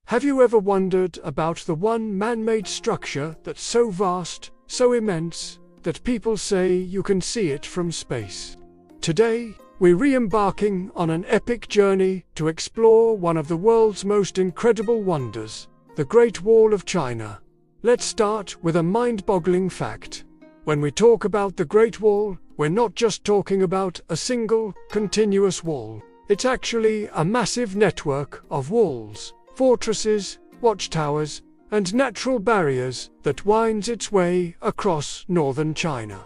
Have you ever wondered about the one man-made structure that's so vast, so immense, that people say you can see it from space? Today, we're re-embarking on an epic journey to explore one of the world's most incredible wonders, the Great Wall of China. Let's start with a mind-boggling fact. When we talk about the Great Wall, we're not just talking about a single, continuous wall. It's actually a massive network of walls, fortresses, watchtowers, and natural barriers that winds its way across northern China.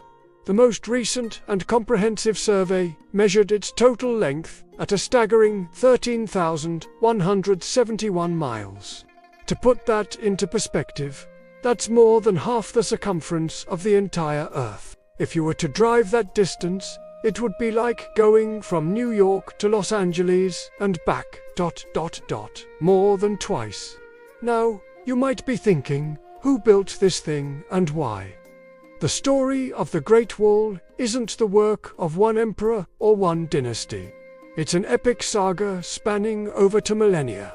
The most recent and comprehensive survey measured its total length at a staggering 13,171 miles. To put that into perspective, that's more than half the circumference of the entire Earth. If you were to drive that distance, it would be like going from New York to Los Angeles and back ... more than twice. Now, you might be thinking, who built this thing and why? The story of the Great Wall isn't the work of one emperor or one dynasty. It's an epic saga spanning over 2 millennia.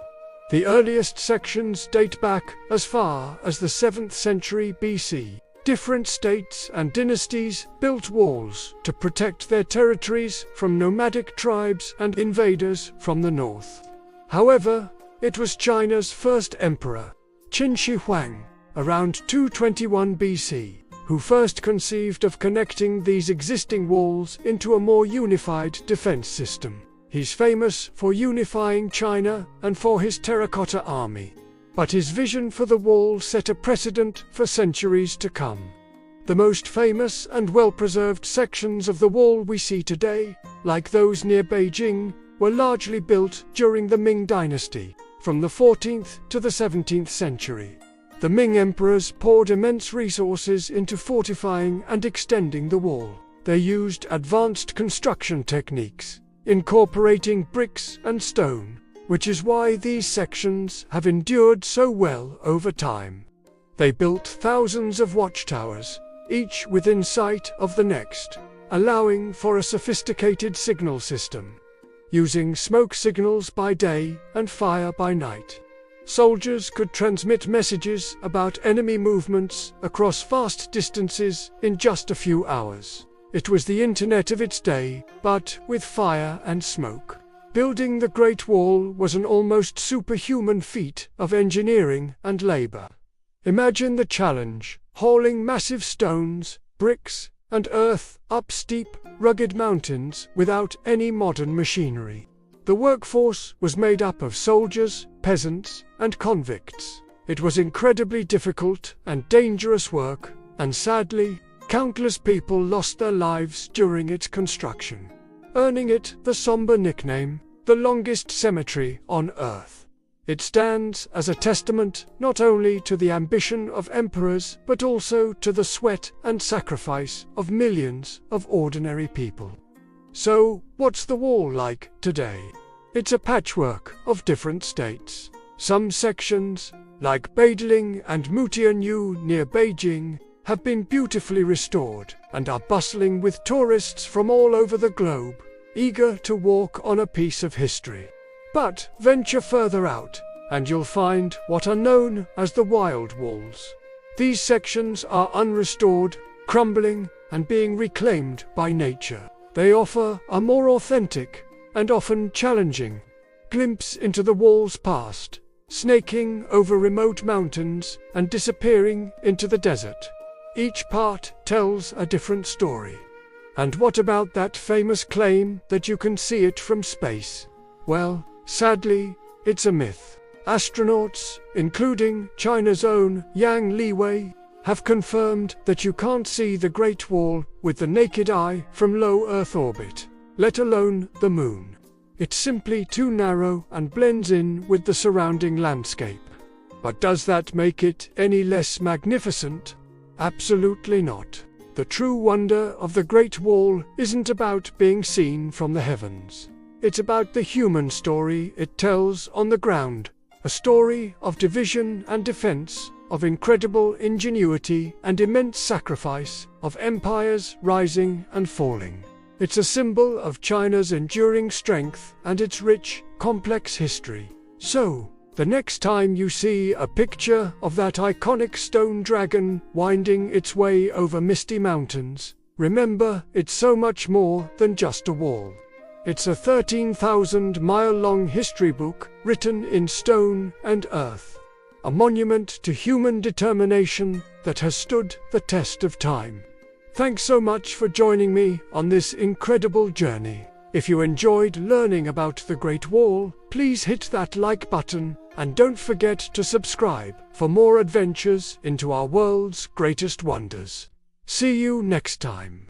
The earliest sections date back as far as the 7th century BC. Different states and dynasties built walls to protect their territories from nomadic tribes and invaders from the north. However, it was China's first emperor, Qin Shi Huang, around 221 BC, who first conceived of connecting these existing walls into a more unified defense system. He's famous for unifying China and for his terracotta army. But his vision for the wall set a precedent for centuries to come. The most famous and well-preserved sections of the wall we see today, like those near Beijing, were largely built during the Ming Dynasty, from the 14th to the 17th century. The Ming emperors poured immense resources into fortifying and extending the wall. They used advanced construction techniques, incorporating bricks and stone, which is why these sections have endured so well over time. They built thousands of watchtowers, each within sight of the next, allowing for a sophisticated signal system. Using smoke signals by day and fire by night, soldiers could transmit messages about enemy movements across vast distances in just a few hours. It was the internet of its day, but with fire and smoke. Building the Great Wall was an almost superhuman feat of engineering and labor. Imagine the challenge, hauling massive stones, bricks, and earth up steep, rugged mountains without any modern machinery. The workforce was made up of soldiers, peasants, and convicts. It was incredibly difficult and dangerous work, and sadly, countless people lost their lives during its construction, earning it the somber nickname, the longest cemetery on Earth. It stands as a testament not only to the ambition of emperors, but also to the sweat and sacrifice of millions of ordinary people. So, what's the wall like today? It's a patchwork of different states. Some sections, like Badaling and Mutianyu near Beijing, have been beautifully restored and are bustling with tourists from all over the globe, eager to walk on a piece of history. But venture further out, and you'll find what are known as the Wild Walls. These sections are unrestored, crumbling, and being reclaimed by nature. They offer a more authentic, and often challenging, glimpse into the wall's past, snaking over remote mountains and disappearing into the desert. Each part tells a different story. And what about that famous claim that you can see it from space? Well, sadly, it's a myth. Astronauts, including China's own Yang Liwei, have confirmed that you can't see the Great Wall with the naked eye from low Earth orbit, let alone the Moon. It's simply too narrow and blends in with the surrounding landscape. But does that make it any less magnificent? Absolutely not. The true wonder of the Great Wall isn't about being seen from the heavens. It's about the human story it tells on the ground, a story of division and defense, of incredible ingenuity and immense sacrifice, of empires rising and falling. It's a symbol of China's enduring strength and its rich, complex history. So, The next time you see a picture of that iconic stone dragon winding its way over misty mountains, remember it's so much more than just a wall. It's a 13,000-mile-long history book written in stone and earth, a monument to human determination that has stood the test of time. Thanks so much for joining me on this incredible journey. If you enjoyed learning about the Great Wall, please hit that like button and don't forget to subscribe for more adventures into our world's greatest wonders. See you next time.